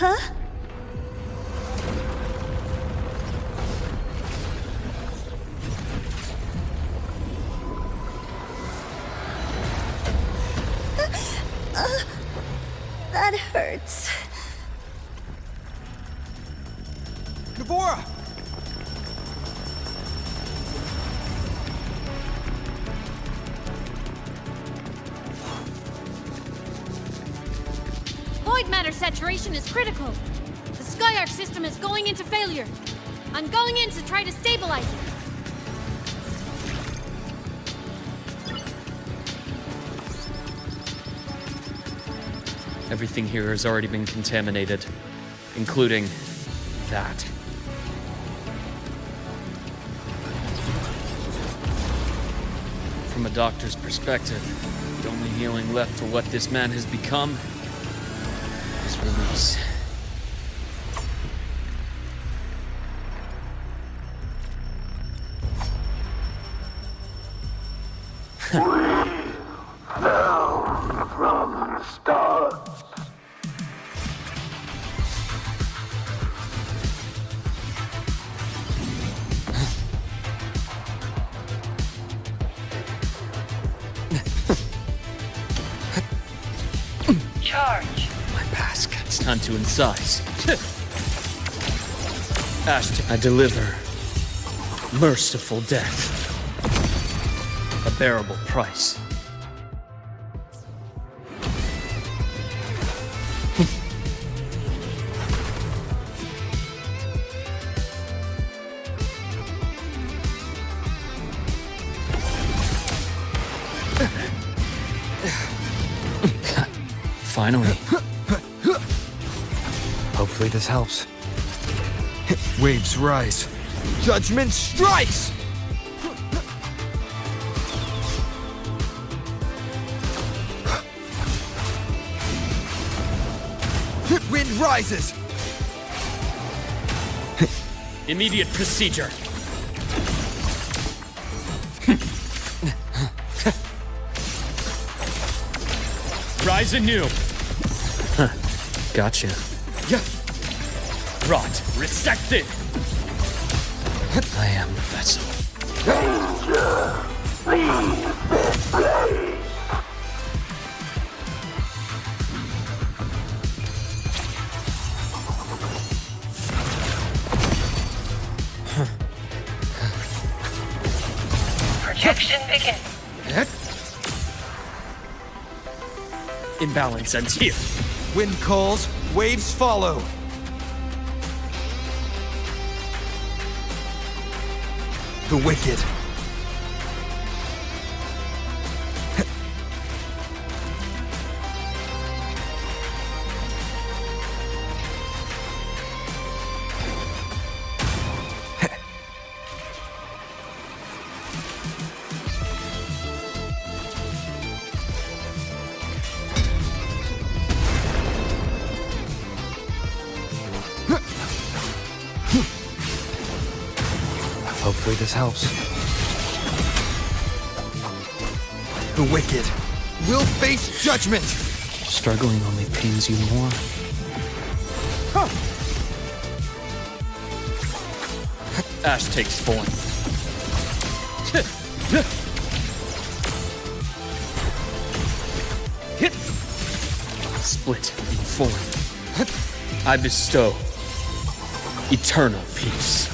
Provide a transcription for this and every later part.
Huh? That hurts. Navora! Void matter saturation is critical. The Skyark system is going into failure. I'm going in to try to stabilize it. Everything here has already been contaminated, including that. From a doctor's perspective, the only healing left for what this man has become is release. From the stars. Charge. My mask. It's time to incise. Ashton, I deliver merciful death. A bearable price. Finally. Hopefully this helps. Waves rise. Judgment strikes! Wind rises! Immediate procedure. Rise anew. Gotcha. Yeah. Rot, resected. I am the vessel. Danger. Leave this place. Projection begin. Imbalance ends here. Wind calls, waves follow. The wicked. Hopefully this helps. The wicked will face judgment! Struggling only pains you more. Ash takes form. Split in form. I bestow eternal peace.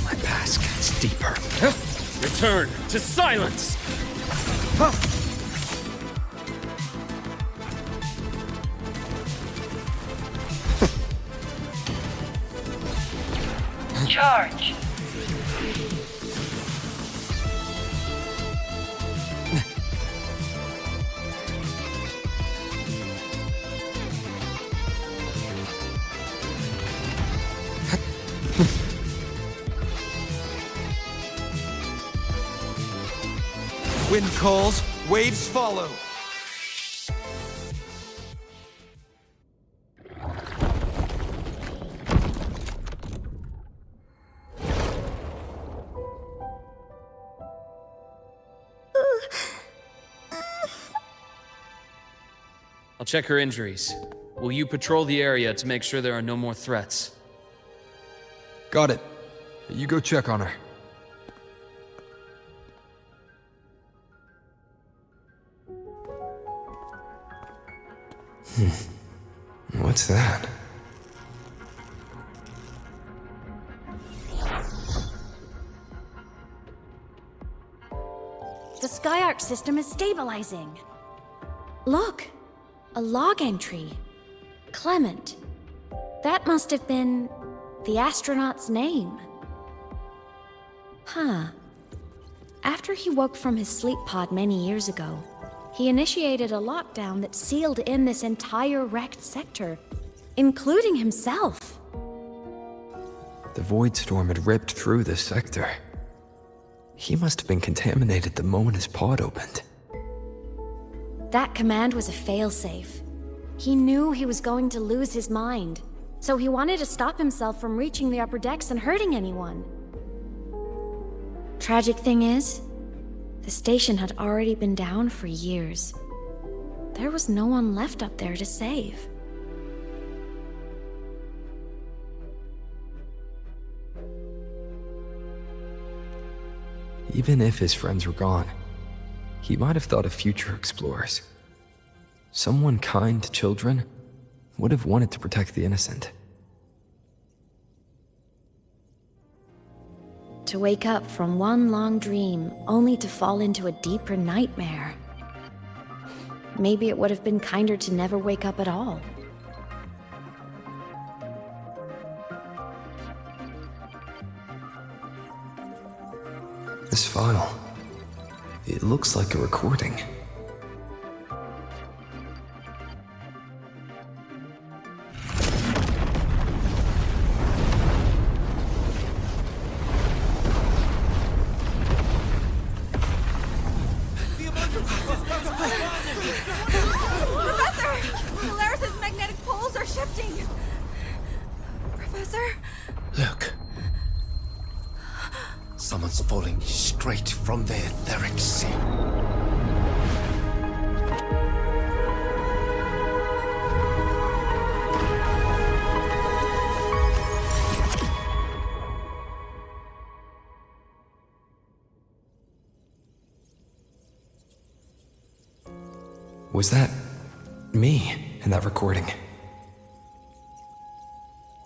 My past gets deeper. Return to silence! Charge. Wind calls, waves follow. I'll check her injuries. Will you patrol the area to make sure there are no more threats? Got it. You go check on her. What's that? The Sky Arc system is stabilizing. Look, a log entry. Clement. That must have been the astronaut's name. Huh. After he woke from his sleep pod many years ago, he initiated a lockdown that sealed in this entire wrecked sector, including himself. The void storm had ripped through this sector. He must have been contaminated the moment his pod opened. That command was a failsafe. He knew he was going to lose his mind, so he wanted to stop himself from reaching the upper decks and hurting anyone. Tragic thing is, the station had already been down for years. There was no one left up there to save. Even if his friends were gone, he might have thought of future explorers. Someone kind to children would have wanted to protect the innocent. To wake up from one long dream, only to fall into a deeper nightmare. Maybe it would have been kinder to never wake up at all. This file, it looks like a recording. Look. Someone's falling straight from the etheric sea. Was that me in that recording?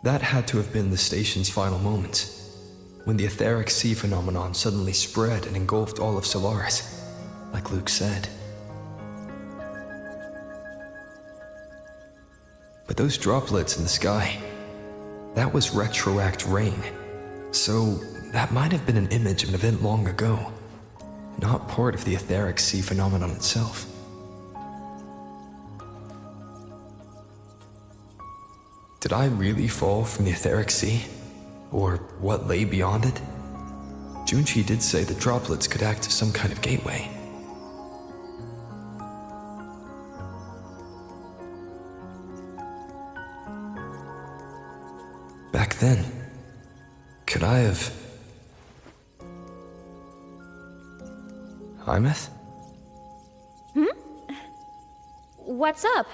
That had to have been the station's final moments, when the etheric sea phenomenon suddenly spread and engulfed all of Solaris, like Luke said. But those droplets in the sky, that was retroact rain, so that might have been an image of an event long ago, not part of the etheric sea phenomenon itself. Did I really fall from the etheric sea? Or what lay beyond it? Junchi did say the droplets could act as some kind of gateway. Back then, could I have... Aemeath? What's up?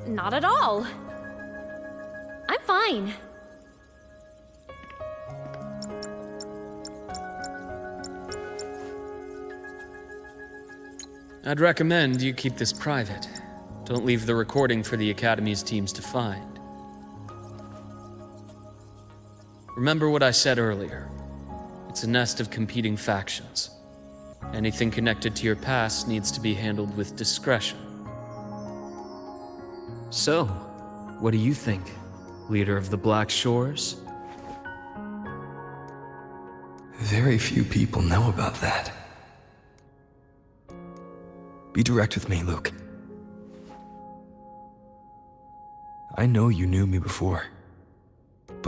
Not at all. I'm fine. I'd recommend you keep this private. Don't leave the recording for the Academy's teams to find. Remember what I said earlier. It's a nest of competing factions. Anything connected to your past needs to be handled with discretion. So, what do you think, leader of the Black Shores? Very few people know about that. Be direct with me, Luke. I know you knew me before,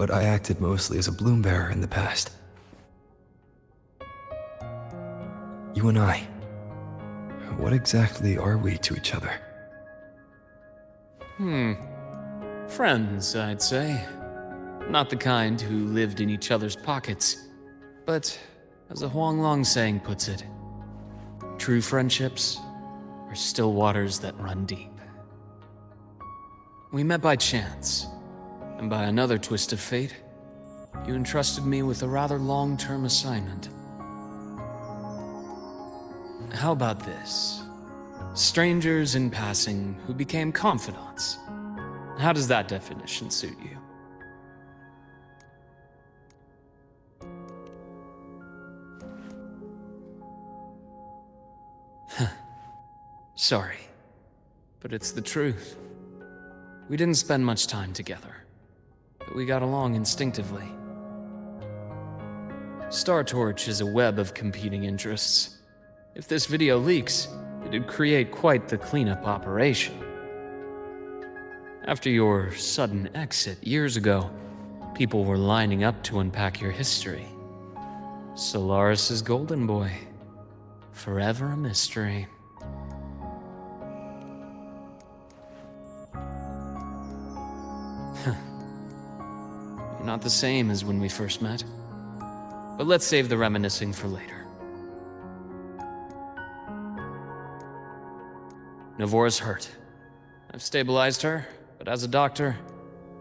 but I acted mostly as a bloom bearer in the past. You and I, what exactly are we to each other? Friends, I'd say. Not the kind who lived in each other's pockets, but as the Huanglong saying puts it, true friendships are still waters that run deep. We met by chance, and by another twist of fate, you entrusted me with a rather long-term assignment. How about this? Strangers in passing who became confidants. How does that definition suit you? Sorry, but it's the truth. We didn't spend much time together, but we got along instinctively. Star Torch is a web of competing interests. If this video leaks, it'd create quite the cleanup operation. After your sudden exit years ago, people were lining up to unpack your history. Solaris's golden boy. Forever a mystery. You're not the same as when we first met. But let's save the reminiscing for later. Navora's hurt. I've stabilized her, but as a doctor,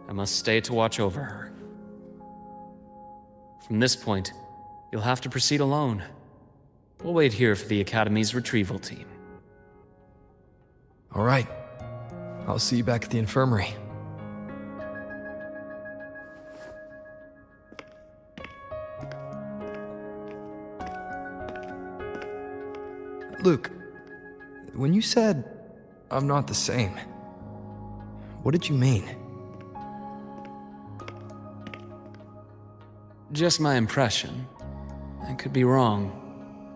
I must stay to watch over her. From this point, you'll have to proceed alone. We'll wait here for the Academy's retrieval team. All right. I'll see you back at the infirmary. Luke, when you said, I'm not the same, what did you mean? Just my impression. I could be wrong,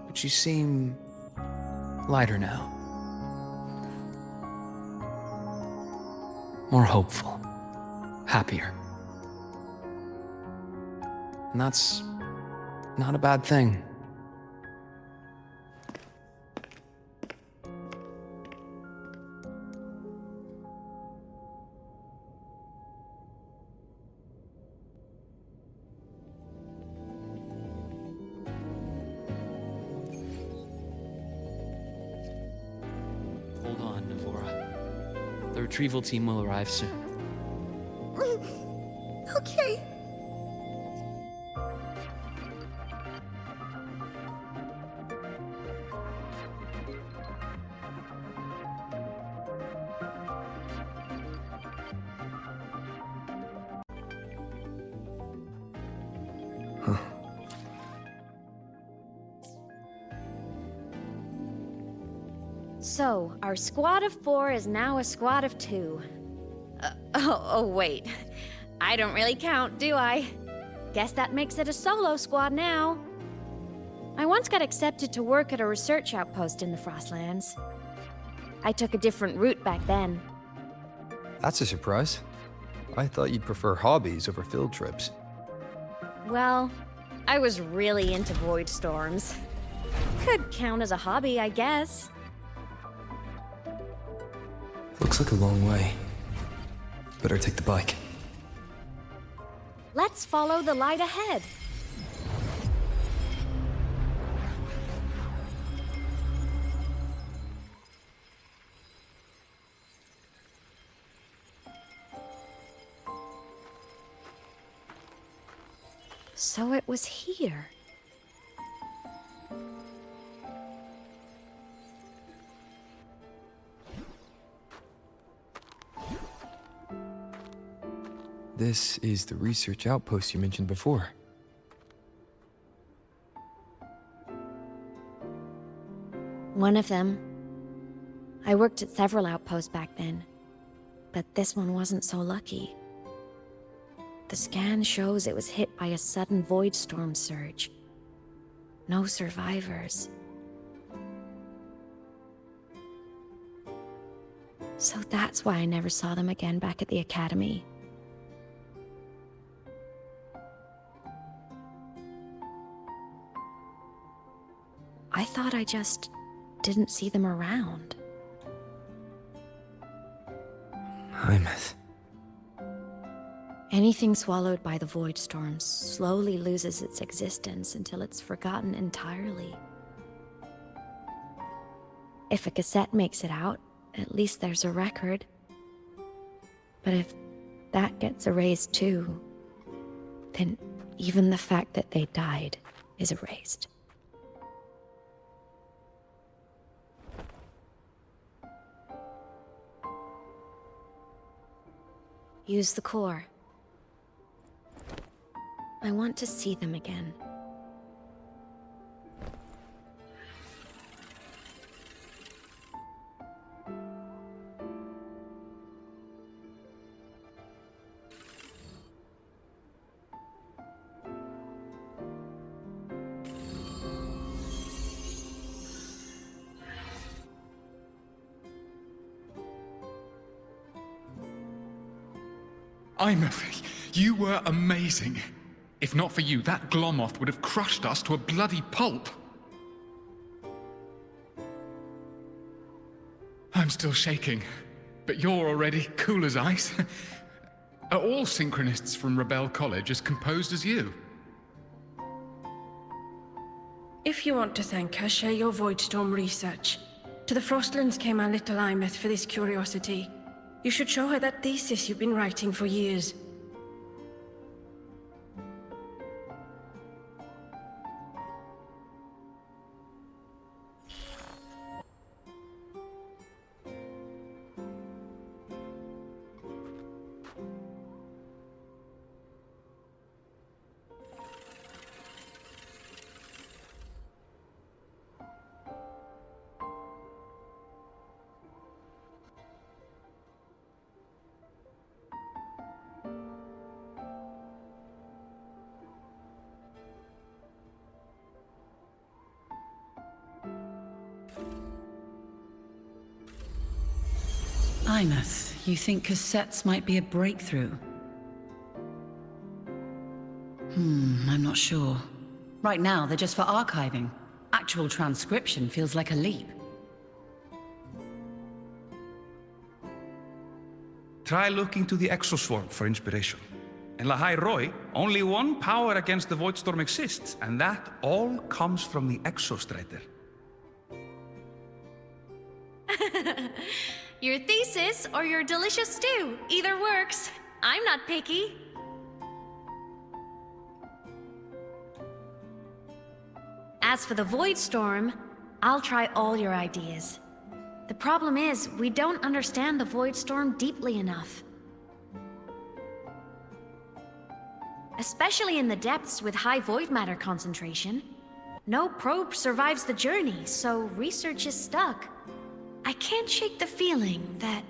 but you seem lighter now. More hopeful. Happier. And that's not a bad thing. Hold on, Navora. The retrieval team will arrive soon. Okay. So, our squad of 4 is now a squad of 2. Wait. I don't really count, do I? Guess that makes it a solo squad now. I once got accepted to work at a research outpost in the Frostlands. I took a different route back then. That's a surprise. I thought you'd prefer hobbies over field trips. Well, I was really into void storms. Could count as a hobby, I guess. Looks like a long way. Better take the bike. Let's follow the light ahead. So it was here. This is the research outpost you mentioned before. One of them. I worked at several outposts back then, but this one wasn't so lucky. The scan shows it was hit by a sudden void storm surge. No survivors. So that's why I never saw them again back at the Academy. I thought I just didn't see them around. Aemeath. Anything swallowed by the void storm slowly loses its existence until it's forgotten entirely. If a cassette makes it out, at least there's a record. But if that gets erased too, then even the fact that they died is erased. Use the core. I want to see them again. Aemeath, you were amazing. If not for you, that Glomoth would have crushed us to a bloody pulp. I'm still shaking, but you're already cool as ice. Are all synchronists from Rebel College as composed as you? If you want to thank her, share your Voidstorm research. To the Frostlands came our little Aemeath for this curiosity. You should show her that thesis you've been writing for years. Aemeath, you think cassettes might be a breakthrough? I'm not sure. Right now, they're just for archiving. Actual transcription feels like a leap. Try looking to the exoswarm for inspiration. In Lahai Roy, only one power against the Voidstorm exists, and that all comes from the Exostrator. Your thesis or your delicious stew, either works. I'm not picky. As for the Void Storm, I'll try all your ideas. The problem is, we don't understand the Void Storm deeply enough. Especially in the depths with high void matter concentration. No probe survives the journey, so research is stuck. I can't shake the feeling that...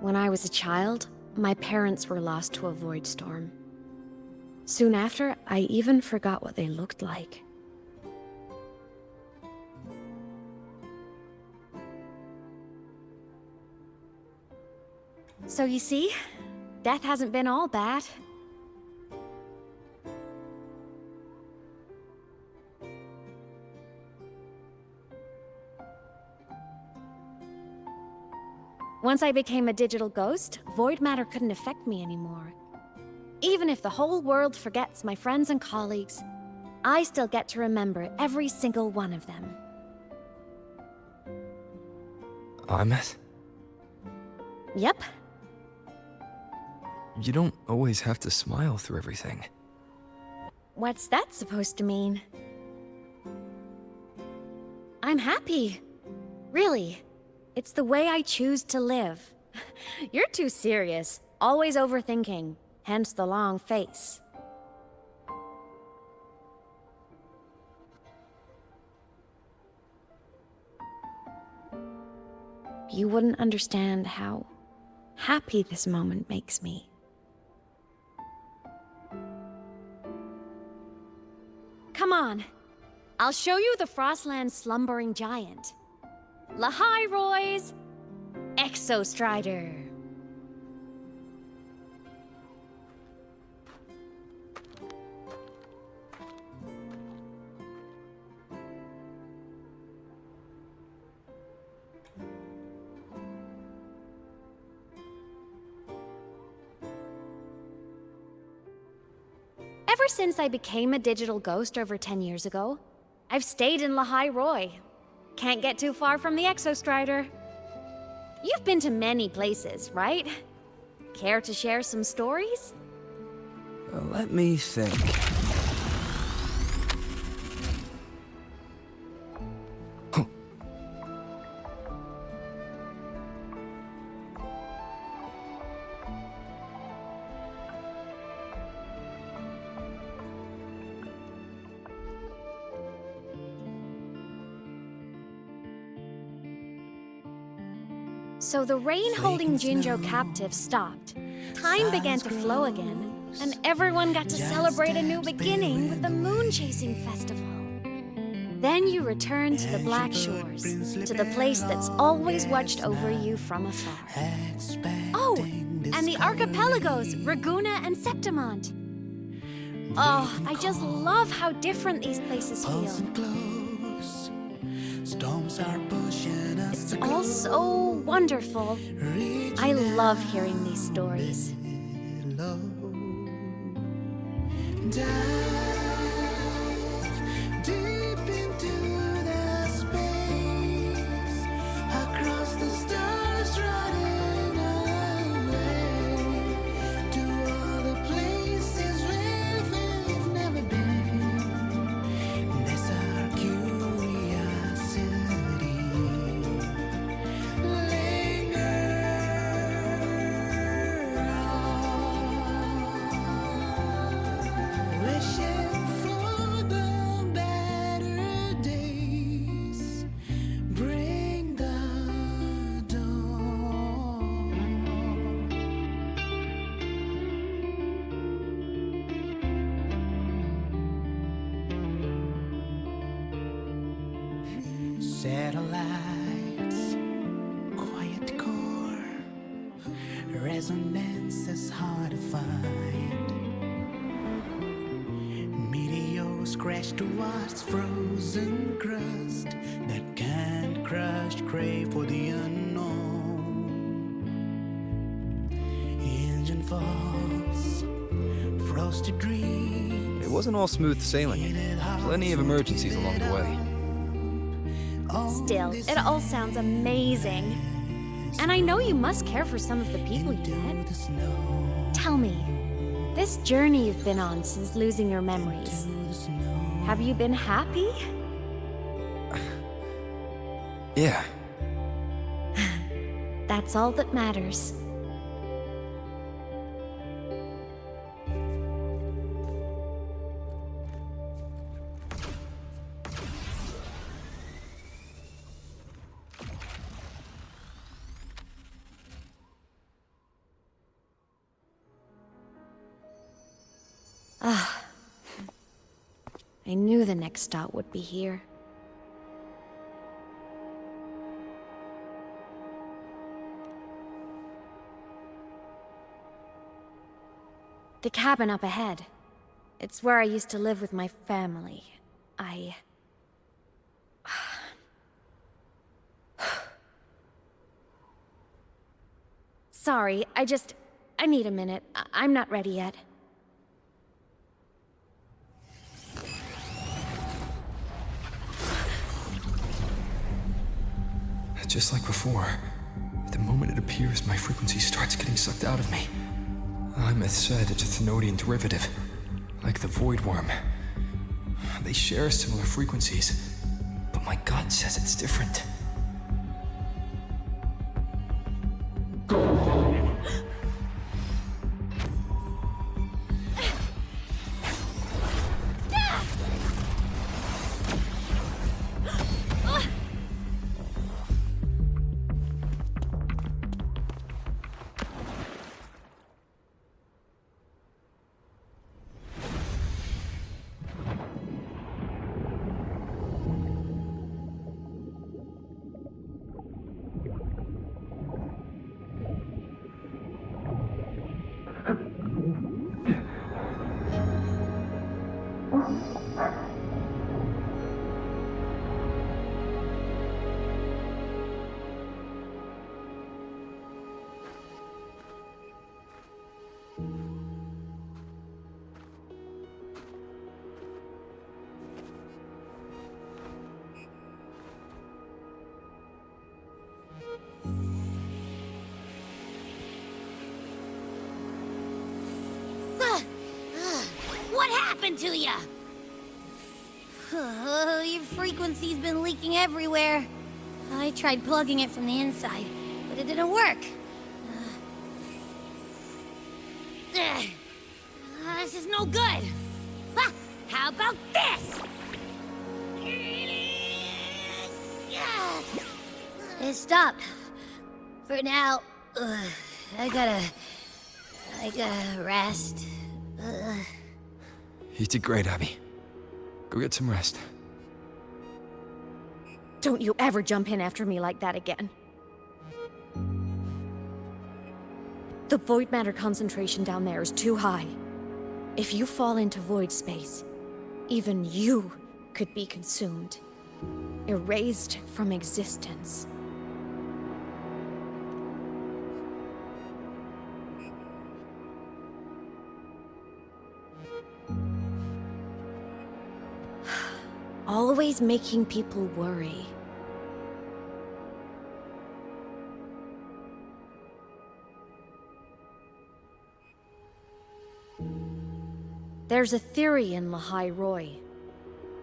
When I was a child, my parents were lost to a void storm. Soon after, I even forgot what they looked like. So you see, death hasn't been all bad. Once I became a digital ghost, void matter couldn't affect me anymore. Even if the whole world forgets my friends and colleagues, I still get to remember every single one of them. Aemeath? Yep. You don't always have to smile through everything. What's that supposed to mean? I'm happy. Really. It's the way I choose to live. You're too serious. Always overthinking. Hence the long face. you wouldn't understand how happy this moment makes me. Come on. I'll show you the Frostland's slumbering giant. Lahai Roy's Exostrider. Ever since I became a digital ghost over 10 years ago, I've stayed in Lahai Roy. Can't get too far from the Exostrider. You've been to many places, right? Care to share some stories? Let me think. So the rain holding Jinjo captive stopped. Time began to flow again, and everyone got to celebrate a new beginning with the Moon Chasing Festival. Then you returned to the Black Shores, to the place that's always watched over you from afar. Oh, and the archipelagos, Raguna and Septimont. Oh, I just love how different these places feel. It's all so wonderful. I love hearing these stories. Satellites, quiet core, resonance is hard to find. Meteors crash towards frozen crust that can't crush, crave for the unknown. Engine falls, frosted dreams. It wasn't all smooth sailing. Plenty of emergencies along the way. Still, it all sounds amazing. And I know you must care for some of the people you met. Tell me, this journey you've been on since losing your memories, have you been happy? Yeah. That's all that matters. I knew the next stop would be here. The cabin up ahead. It's where I used to live with my family. Sorry, I need a minute. I'm not ready yet. Just like before, the moment it appears, my frequency starts getting sucked out of me. Aemeath said it's a Thenodian derivative, like the Void Worm. They share similar frequencies, but my gut says it's different. happened to ya? Your frequency's been leaking everywhere. I tried plugging it from the inside, but it didn't work. This is no good. Ha! How about this? It stopped. For now, I gotta rest. You did great, Abby. Go get some rest. Don't you ever jump in after me like that again. The void matter concentration down there is too high. If you fall into void space, even you could be consumed, erased from existence. Always making people worry. There's a theory in Lahai Roy.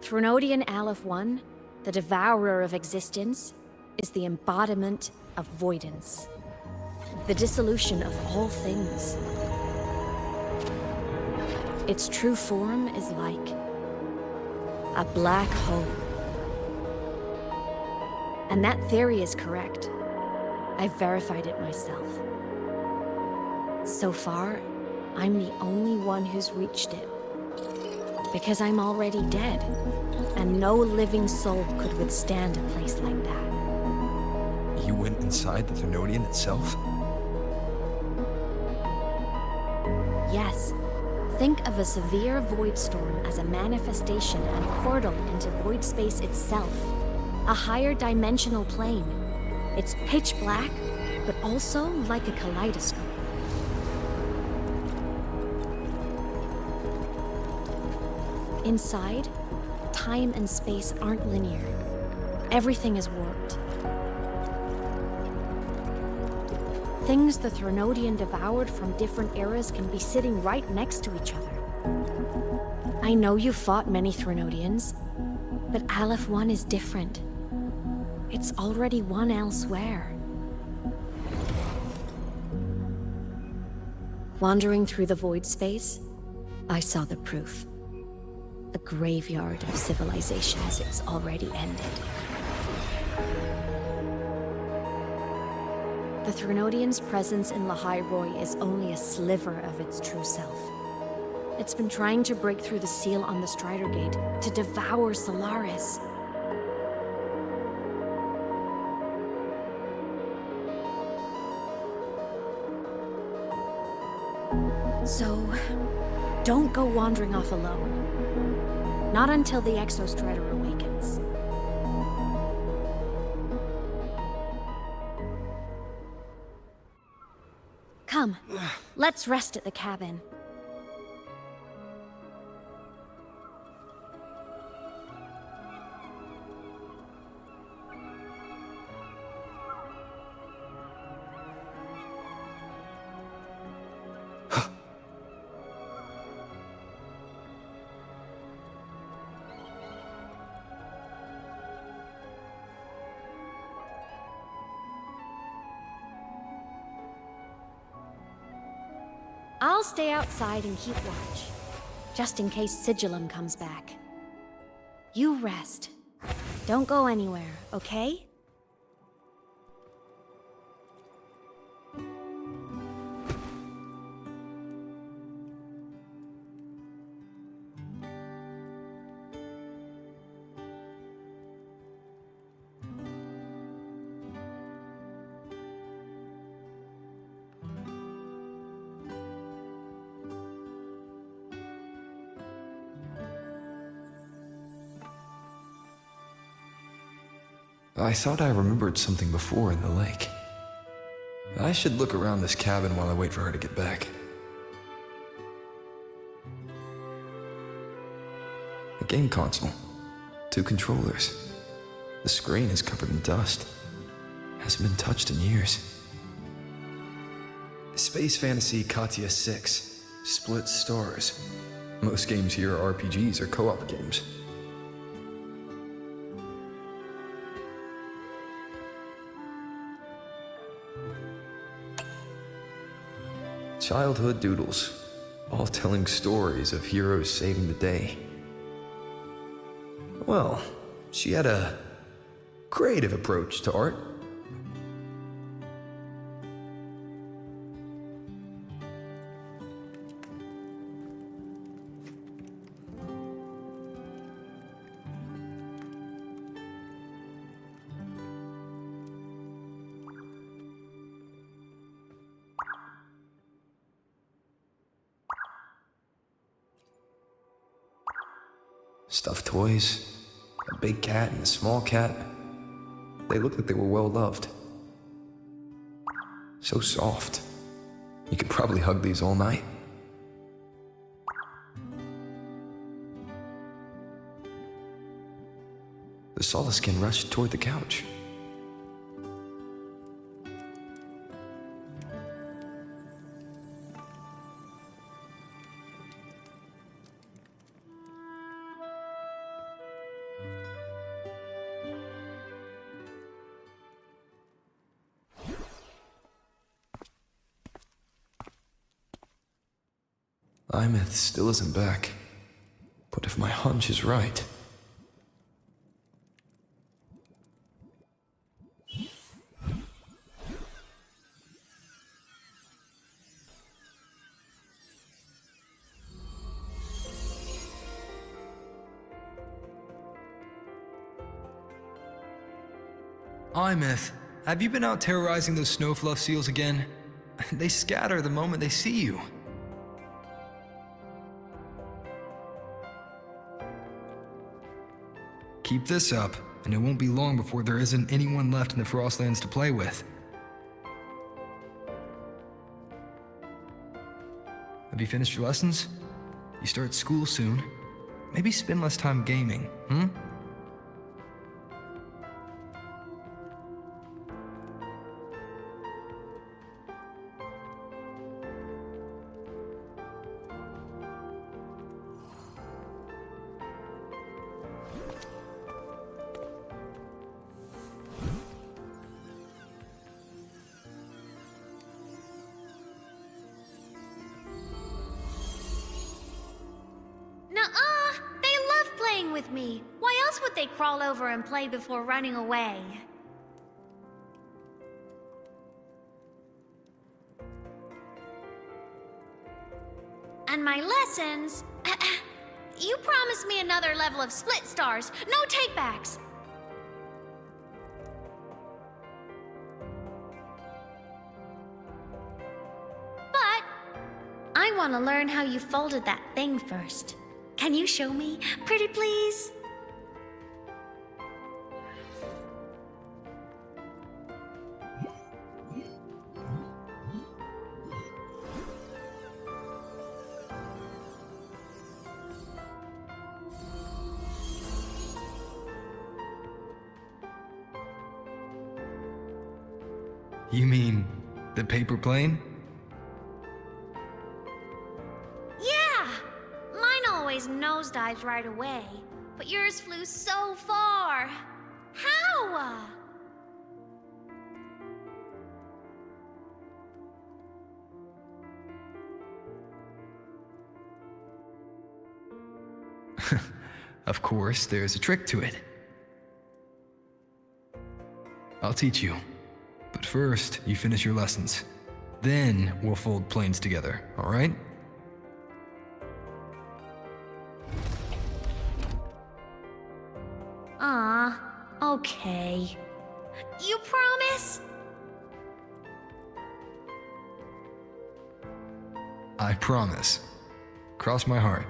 Threnodian Aleph 1, the devourer of existence, is the embodiment of voidance. The dissolution of all things. Its true form is like a black hole. And that theory is correct. I've verified it myself. So far, I'm the only one who's reached it. Because I'm already dead, and no living soul could withstand a place like that. You went inside the Threnodian itself? Yes. Think of a severe void storm as a manifestation and portal into void space itself. A higher dimensional plane. It's pitch black, but also like a kaleidoscope. Inside, time and space aren't linear. Everything is warped. Things the Threnodian devoured from different eras can be sitting right next to each other. I know you fought many Threnodians, but Aleph 1 is different. It's already won elsewhere. Wandering through the void space, I saw the proof. A graveyard of civilizations it's already ended. The Threnodian's presence in Lahai Roy is only a sliver of its true self. It's been trying to break through the seal on the Strider Gate to devour Solaris. So, don't go wandering off alone. Not until the Exostrider awakens. Come, let's rest at the cabin. I'll stay outside and keep watch, just in case Sigillum comes back. You rest. Don't go anywhere, okay? I thought I remembered something before in the lake. I should look around this cabin while I wait for her to get back. A game console. 2 controllers. The screen is covered in dust. Hasn't been touched in years. Space Fantasy Katya 6. Split stars. Most games here are RPGs or co-op games. Childhood doodles, all telling stories of heroes saving the day. Well, she had a creative approach to art. Stuffed toys, a big cat and a small cat. They looked like they were well loved. So soft. You could probably hug these all night. The Solaskin rushed toward the couch. Aemeath still isn't back. But if my hunch is right... Aemeath, have you been out terrorizing those snowfluff seals again? They scatter the moment they see you. Keep this up, and it won't be long before there isn't anyone left in the Frostlands to play with. Have you finished your lessons? You start school soon. Maybe spend less time gaming, hmm? With me. Why else would they crawl over and play before running away? And my lessons... You promised me another level of split stars. No takebacks. But I want to learn how you folded that thing first. Can you show me, pretty please? You mean the paper plane? Nosedives right away, but yours flew so far. How? Of course, there's a trick to it. I'll teach you. But first, you finish your lessons. Then we'll fold planes together, all right? Okay. You promise? I promise. Cross my heart.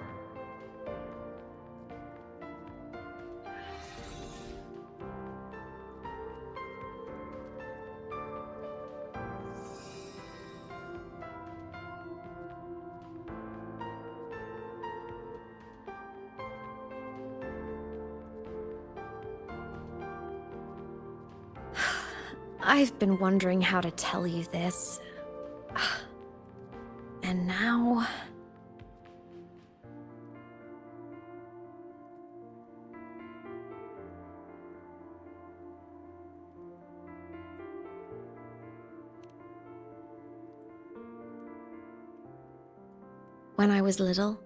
I've been wondering how to tell you this. And now... When I was little,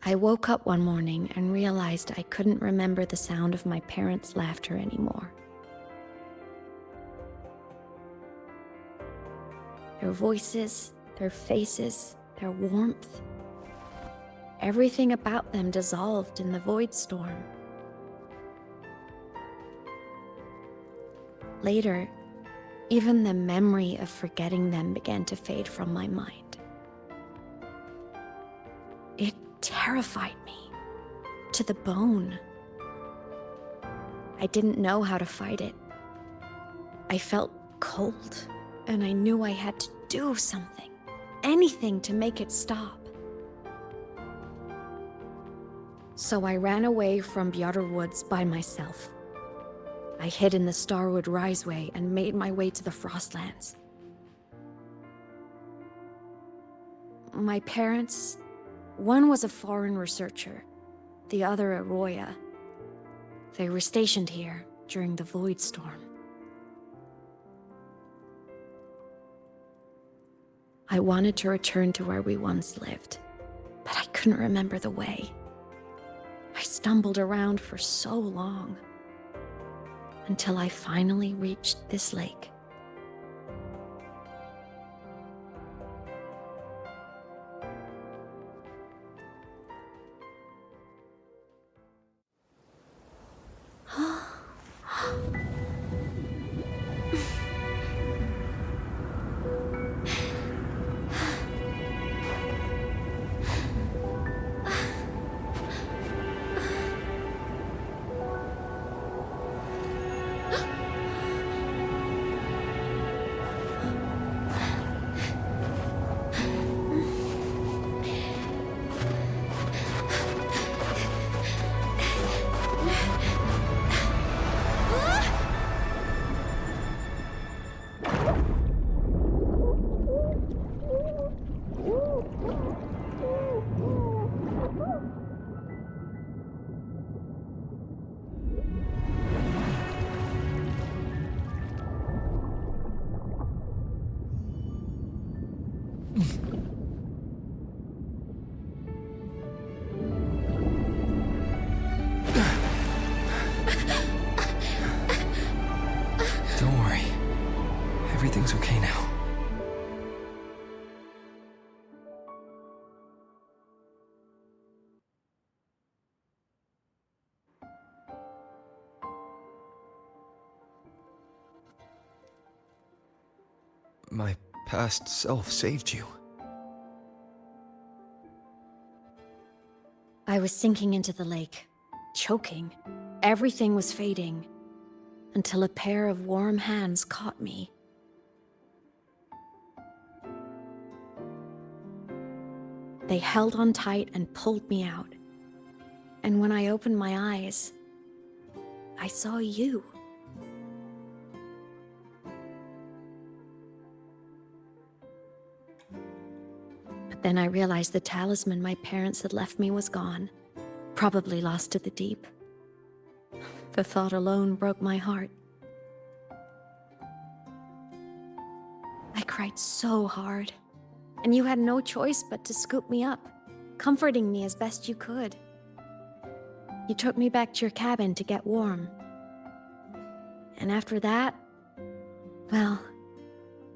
I woke up one morning and realized I couldn't remember the sound of my parents' laughter anymore. Their voices, their faces, their warmth. Everything about them dissolved in the void storm. Later, even the memory of forgetting them began to fade from my mind. It terrified me to the bone. I didn't know how to fight it. I felt cold, and I knew I had to do something, anything to make it stop. So I ran away from Bjarter Woods by myself. I hid in the Starwood Riseway and made my way to the Frostlands. My parents, one was a foreign researcher, the other a Roya. They were stationed here during the Void Storm. I wanted to return to where we once lived, but I couldn't remember the way. I stumbled around for so long, until I finally reached this lake. Don't worry. Everything's okay now. My past self saved you. I was sinking into the lake, choking. Everything was fading, until a pair of warm hands caught me. They held on tight and pulled me out. And when I opened my eyes, I saw you. But then I realized the talisman my parents had left me was gone, probably lost to the deep. The thought alone broke my heart. I cried so hard, and you had no choice but to scoop me up, comforting me as best you could. You took me back to your cabin to get warm. And after that, well,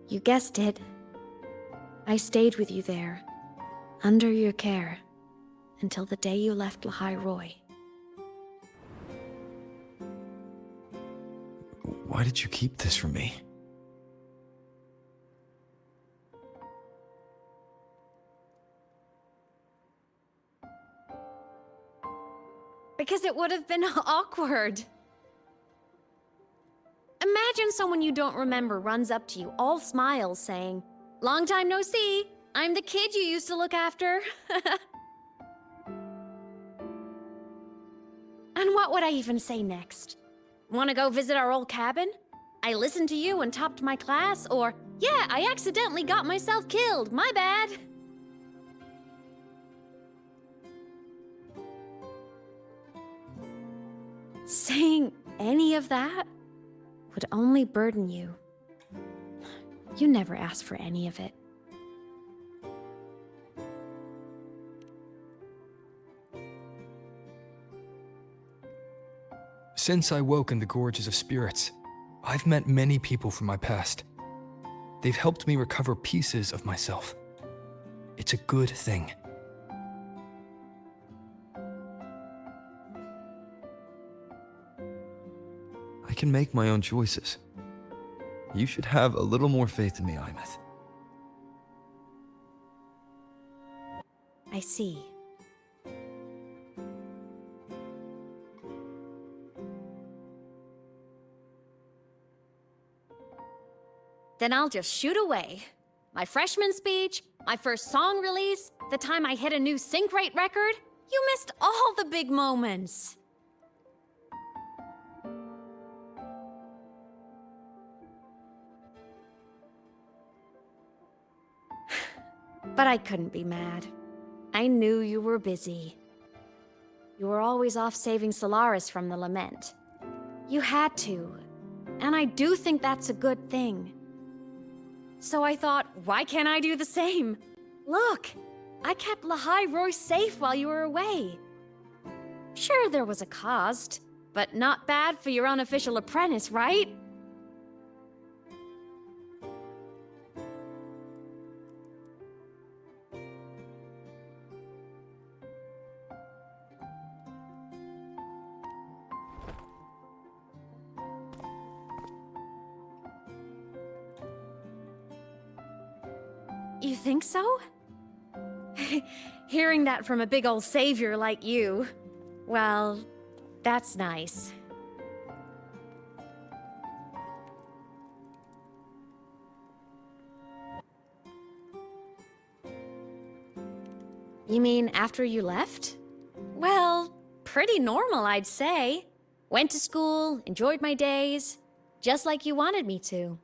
you guessed it. I stayed with you there, under your care, until the day you left Lahairoi. Why did you keep this from me? Because it would have been awkward. Imagine someone you don't remember runs up to you, all smiles, saying, "Long time no see. I'm the kid you used to look after." And what would I even say next? Want to go visit our old cabin? I listened to you and topped my class, or, yeah, I accidentally got myself killed, my bad. Saying any of that would only burden you. You never asked for any of it. Since I woke in the gorges of spirits, I've met many people from my past. They've helped me recover pieces of myself. It's a good thing. I can make my own choices. You should have a little more faith in me, Aemeath. I see. Then I'll just shoot away. My freshman speech, my first song release, the time I hit a new sync rate record. You missed all the big moments. But I couldn't be mad. I knew you were busy. You were always off saving Solaris from the lament. You had to, and I do think that's a good thing. So I thought, why can't I do the same? Look, I kept Lahai Roy safe while you were away. Sure, there was a cost, but not bad for your unofficial apprentice, right? You think so? Hearing that from a big old savior like you, well, that's nice. You mean after you left? Well, pretty normal, I'd say. Went to school, enjoyed my days, just like you wanted me to.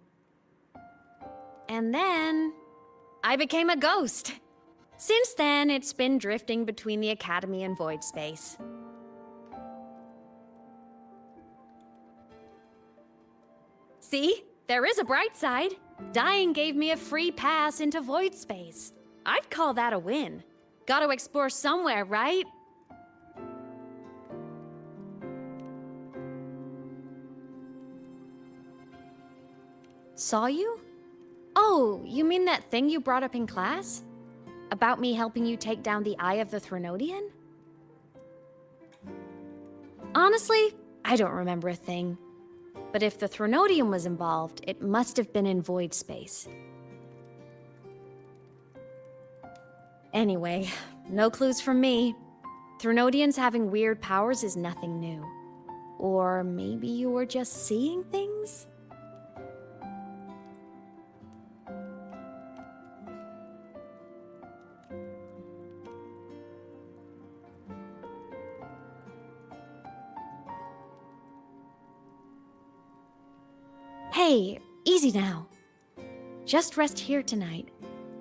And then I became a ghost. Since then, it's been drifting between the Academy and void space. See? There is a bright side. Dying gave me a free pass into void space. I'd call that a win. Gotta explore somewhere, right? Saw you? Oh, you mean that thing you brought up in class? About me helping you take down the Eye of the Threnodian? Honestly, I don't remember a thing. But if the Threnodian was involved, it must have been in void space. Anyway, no clues from me. Threnodians having weird powers is nothing new. Or maybe you were just seeing things? Hey, easy now. Just rest here tonight.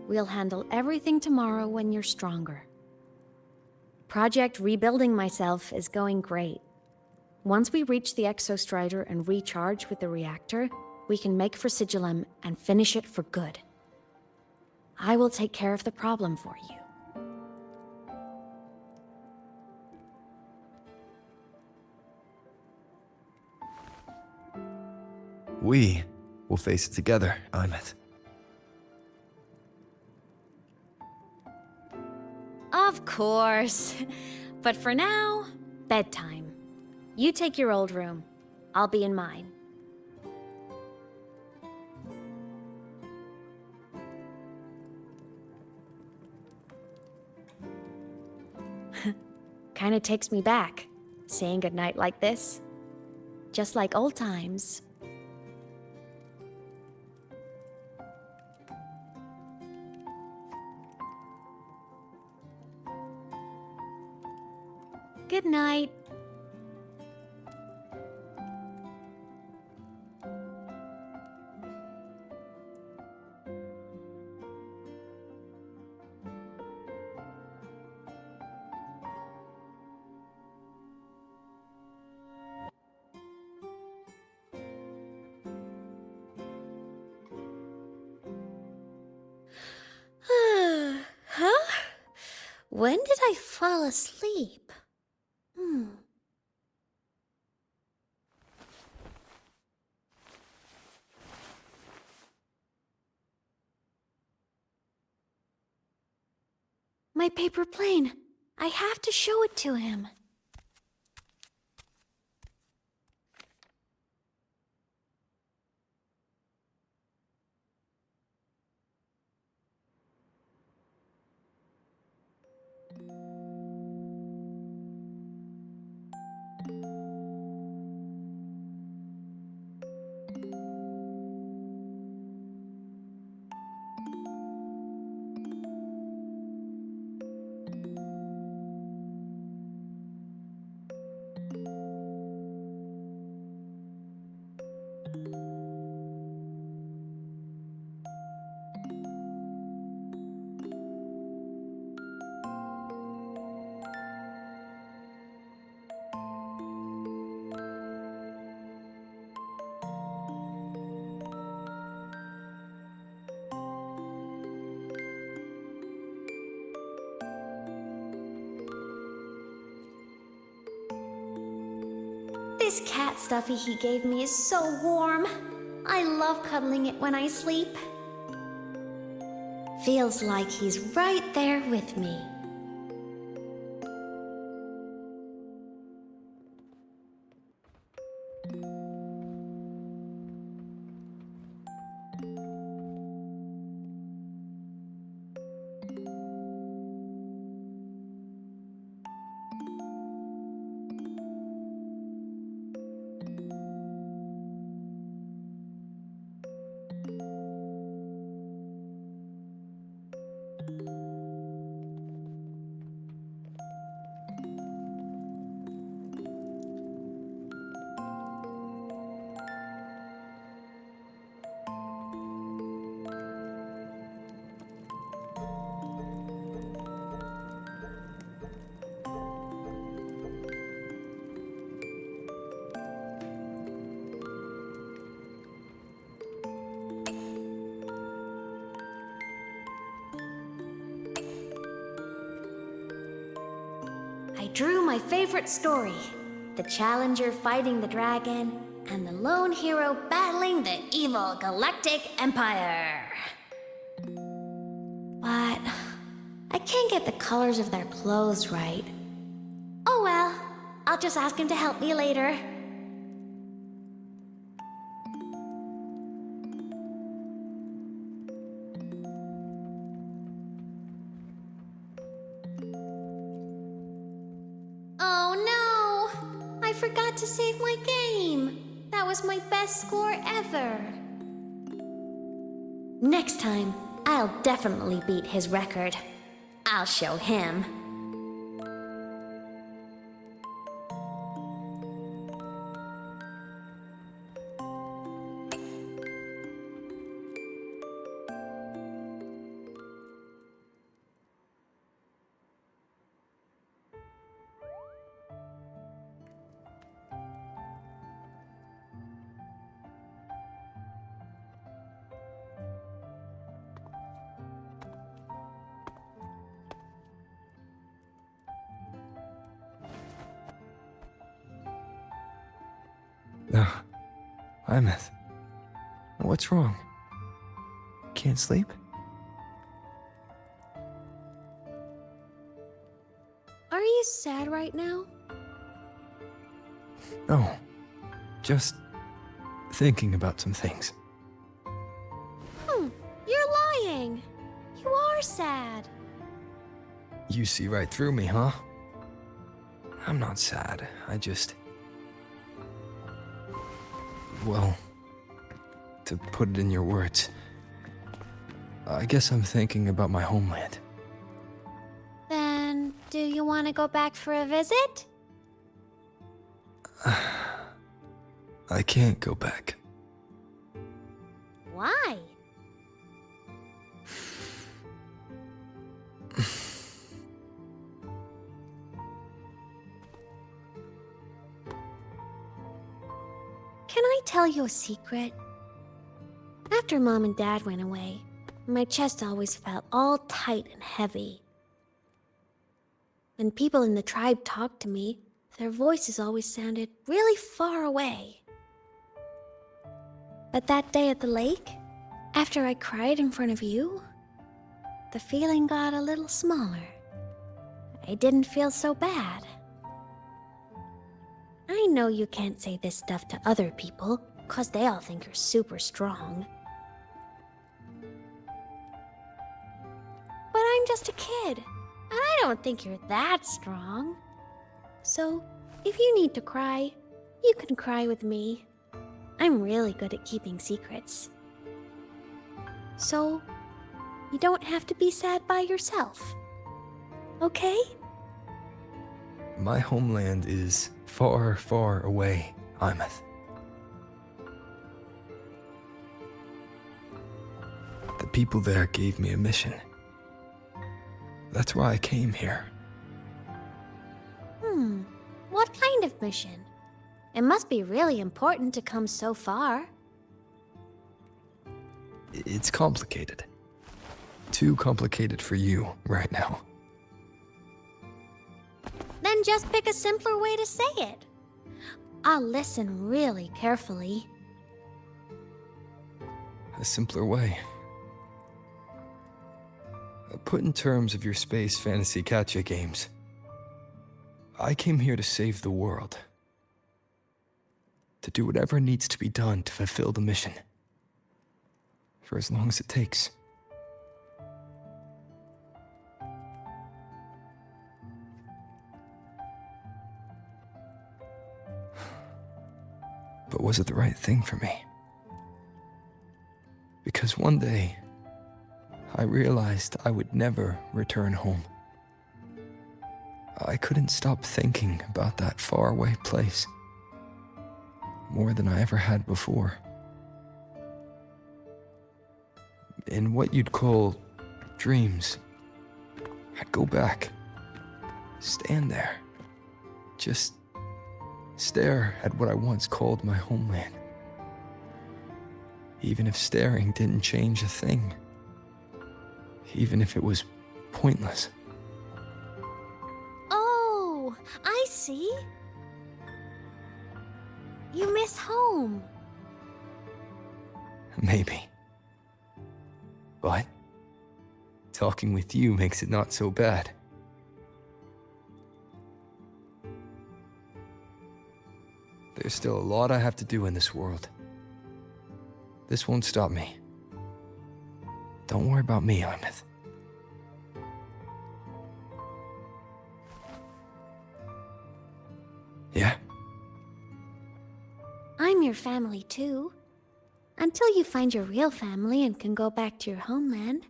We'll handle everything tomorrow when you're stronger. Project Rebuilding Myself is going great. Once we reach the Exostrider and recharge with the reactor, we can make for Sigillum and finish it for good. I will take care of the problem for you. We will face it together, Aemeath. Of course. But for now, bedtime. You take your old room. I'll be in mine. Kinda takes me back, saying goodnight like this. Just like old times. Good night. Huh? When did I fall asleep? My paper plane. I have to show it to him. This cat stuffy he gave me is so warm. I love cuddling it when I sleep. Feels like he's right there with me. I drew my favorite story. The challenger fighting the dragon, and the lone hero battling the evil galactic empire. But I can't get the colors of their clothes right. Oh well, I'll just ask him to help me later. Forgot to save my game. That was my best score ever. Next time, I'll definitely beat his record. I'll show him. Aemeath, what's wrong? Can't sleep? Are you sad right now? No, just thinking about some things. You're lying. You are sad. You see right through me, huh? I'm not sad, well, to put it in your words, I guess I'm thinking about my homeland. Then, do you want to go back for a visit? I can't go back. Why? Can I tell you a secret? After Mom and Dad went away, my chest always felt all tight and heavy. When people in the tribe talked to me, their voices always sounded really far away. But that day at the lake, after I cried in front of you, the feeling got a little smaller. it didn't feel so bad. I know you can't say this stuff to other people, 'cause they all think you're super strong. But I'm just a kid, and I don't think you're that strong. So, if you need to cry, you can cry with me. I'm really good at keeping secrets. So, you don't have to be sad by yourself. Okay? My homeland is far, far away, Aemeath. The people there gave me a mission. That's why I came here. What kind of mission? It must be really important to come so far. It's complicated. Too complicated for you right now. Then just pick a simpler way to say it. I'll listen really carefully. A simpler way. Put in terms of your space fantasy gacha games. I came here to save the world. To do whatever needs to be done to fulfill the mission. For as long as it takes. But was it the right thing for me? Because one day, I realized I would never return home. I couldn't stop thinking about that faraway place. More than I ever had before. In what you'd call dreams, I'd go back, stand there, just stare at what I once called my homeland. Even if staring didn't change a thing. Even if it was pointless. Oh, I see. You miss home. Maybe. But talking with you makes it not so bad. There's still a lot I have to do in this world. This won't stop me. Don't worry about me, Aemeath. Yeah? I'm your family too. Until you find your real family and can go back to your homeland,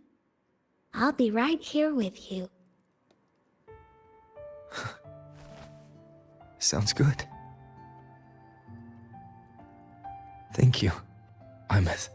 I'll be right here with you. Sounds good. Thank you, Aemeath.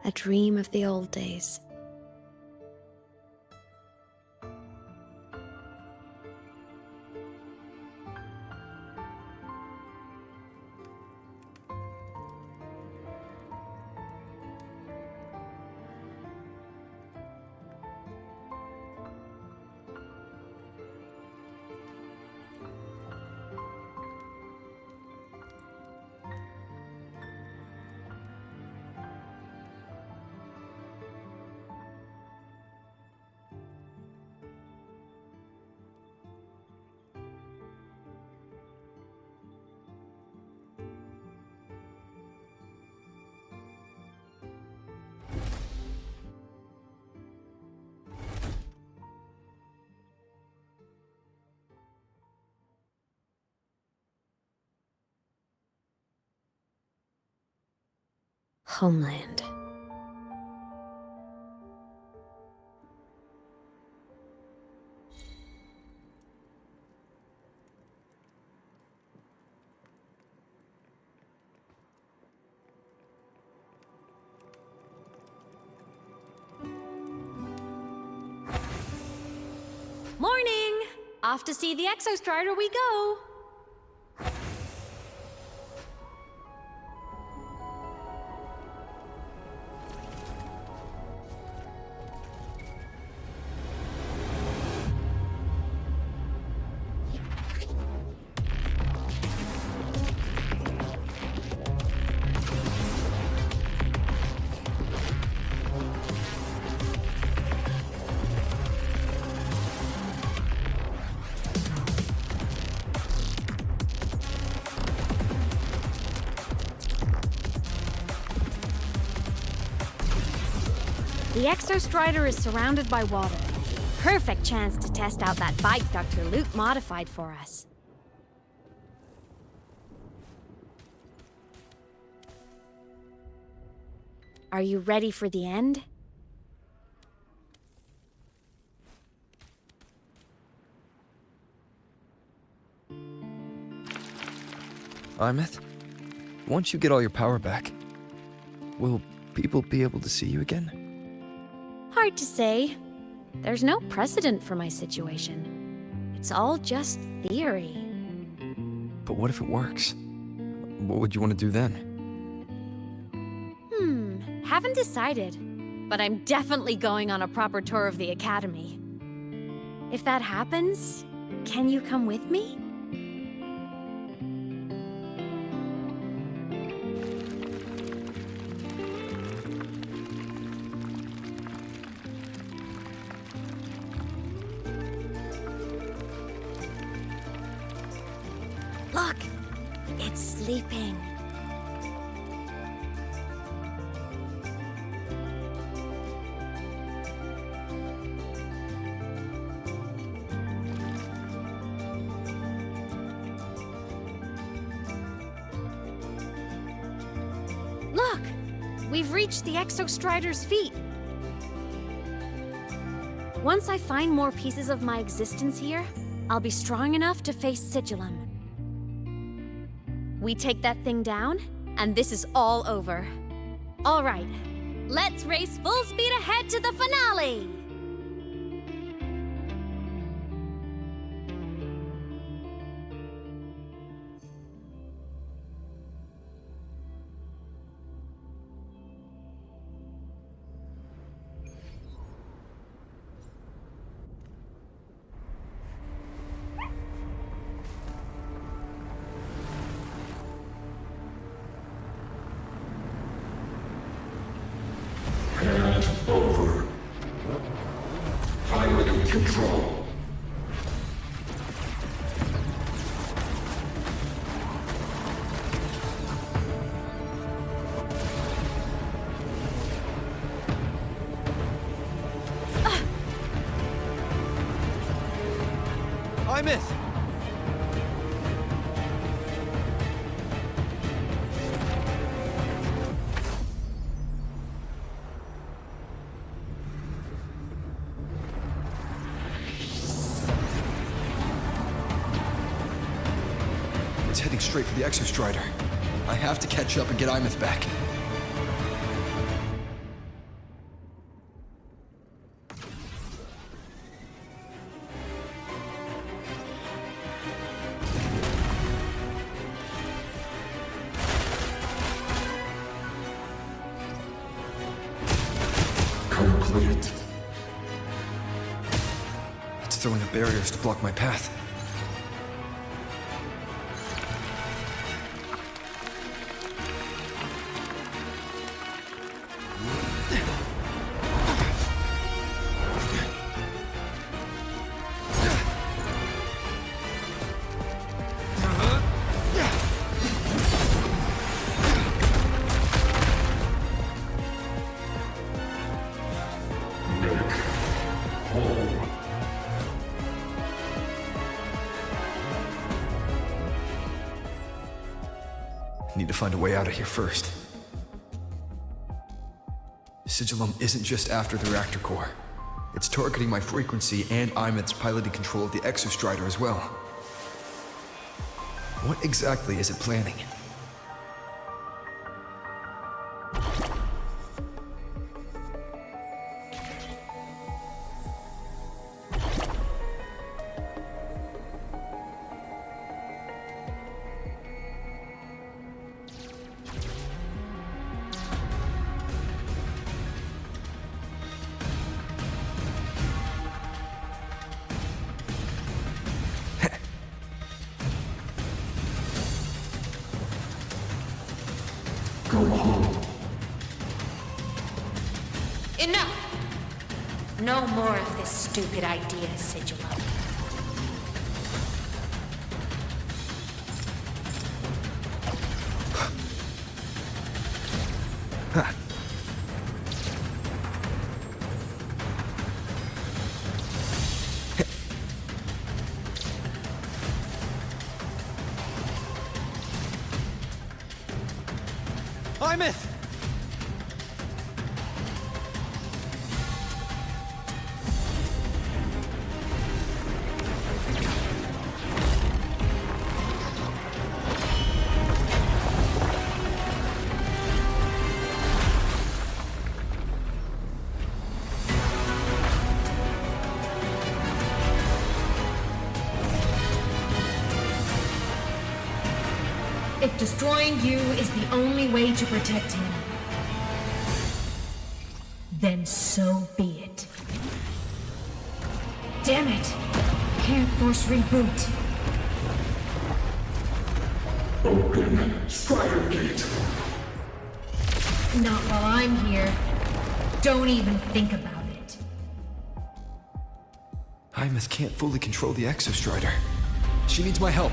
A dream of the old days. Homeland. Morning! Off to see the Exostrider we go! The Exostrider is surrounded by water. Perfect chance to test out that bike Dr. Luke modified for us. Are you ready for the end? Aemeath, once you get all your power back, will people be able to see you again? Hard to say. There's no precedent for my situation. It's all just theory. But what if it works? What would you want to do then? Haven't decided. But I'm definitely going on a proper tour of the Academy. If that happens, can you come with me? Look! It's sleeping. Look! We've reached the Exostrider's feet. Once I find more pieces of my existence here, I'll be strong enough to face Sigillum. We take that thing down, and this is all over. All right, let's race full speed ahead to the finale! Over. Pilot control. Aemeath! It's heading straight for the Exostrider. I have to catch up and get Aemeath back. Complete. It's throwing up barriers to block my path. Need to find a way out of here first. Sigillum isn't just after the reactor core. It's targeting my frequency and Aemeath's piloting control of the Exostrider as well. What exactly is it planning? Go home. Enough! No more of this stupid idea, Sigillum. Aemeath! If destroying you is the only way to protect him, then so be it. Damn it! Can't force reboot. Open Strider Gate. Not while I'm here. Don't even think about it. Aemeath can't fully control the Exostrider. She needs my help.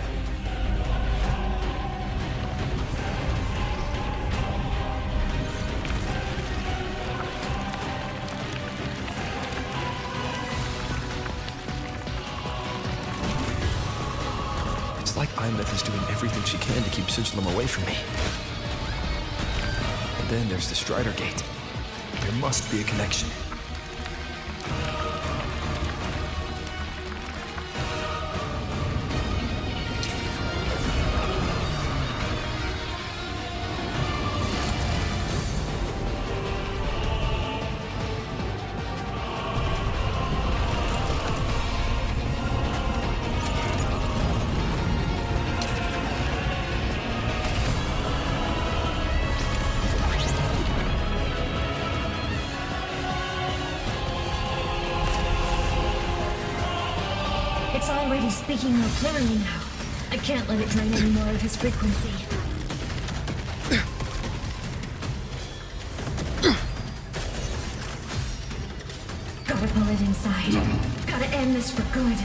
It's like Aemeath is doing everything she can to keep Sigilum away from me. And then there's the Strider Gate. There must be a connection. It's already speaking more clearly now. I can't let it drain any more of his frequency. Gotta pull it inside. Gotta end this for good.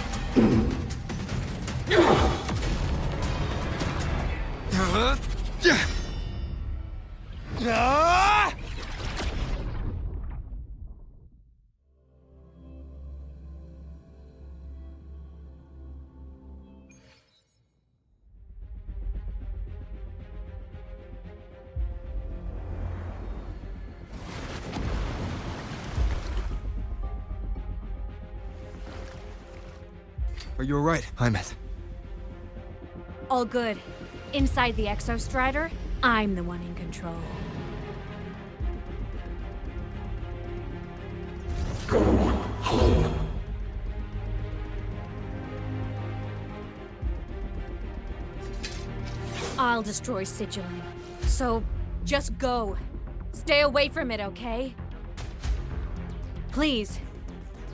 Are you alright, Aemeath? All good. Inside the Exostrider, I'm the one in control. Go home. I'll destroy Sigilum. So, just go. Stay away from it, okay? Please.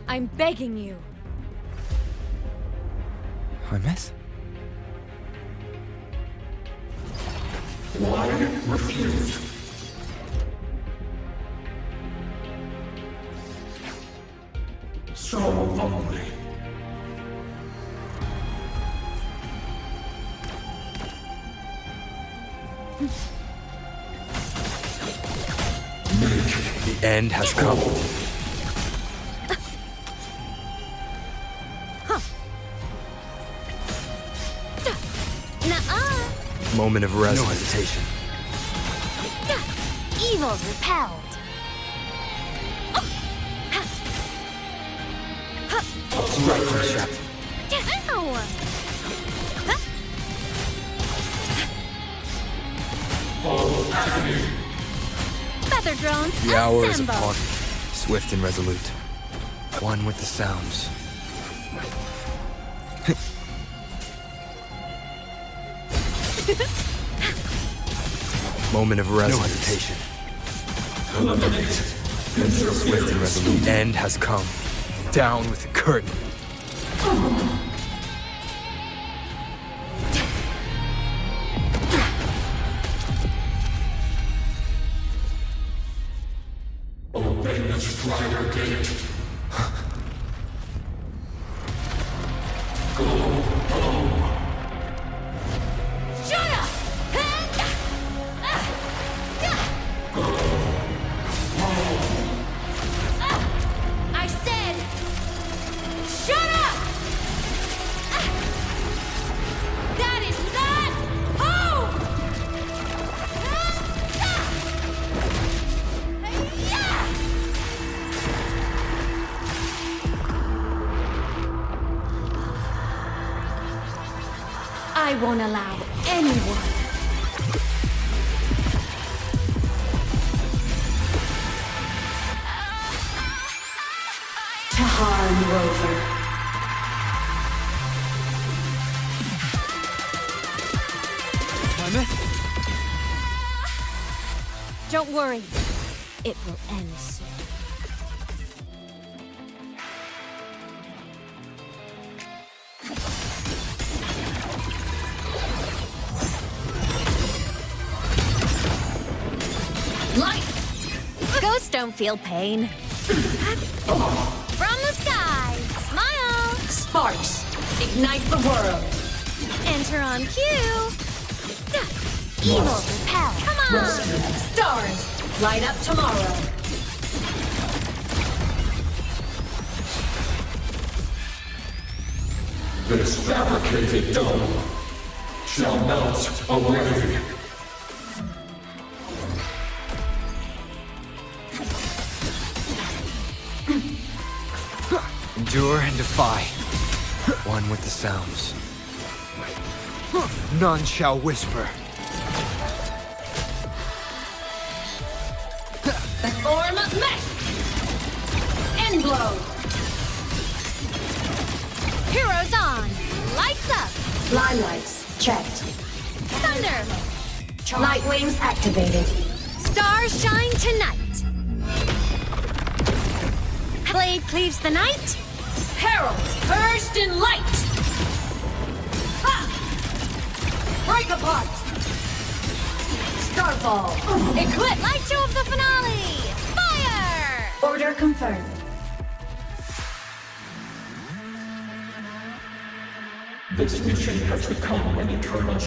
I'm begging you. Aemeath? Why refuse? So lonely. The end has come. Moment of rest. No hesitation. Evil repelled. Right from the trap. Feather drones. The hour is assemble. upon me. Swift and resolute. One with the sounds. Moment of rest. No hesitation. Swift and resolute. The end has come. Down with the curtain. Obey the Strider Gate. Go home. Shut up! I said, shut up! I won't allow anyone. To harm Rover. Aemeath? Don't worry. It will end soon. Ghosts don't feel pain. From the sky, smile! Sparks, ignite the world. Enter on cue. Evil repel. Come on! Stars, light up tomorrow. This fabricated dome shall melt away. Endure and defy. One with the sounds. None shall whisper. The form of mech. End blow. Heroes on! Lights up! Limelights checked. Thunder! Light wings activated. Stars shine tonight! Blade cleaves the night! Herald, burst in light. Ha! Break apart. Starfall. Eclipse. Light show of the finale! Fire! Order confirmed. This mission has become an eternal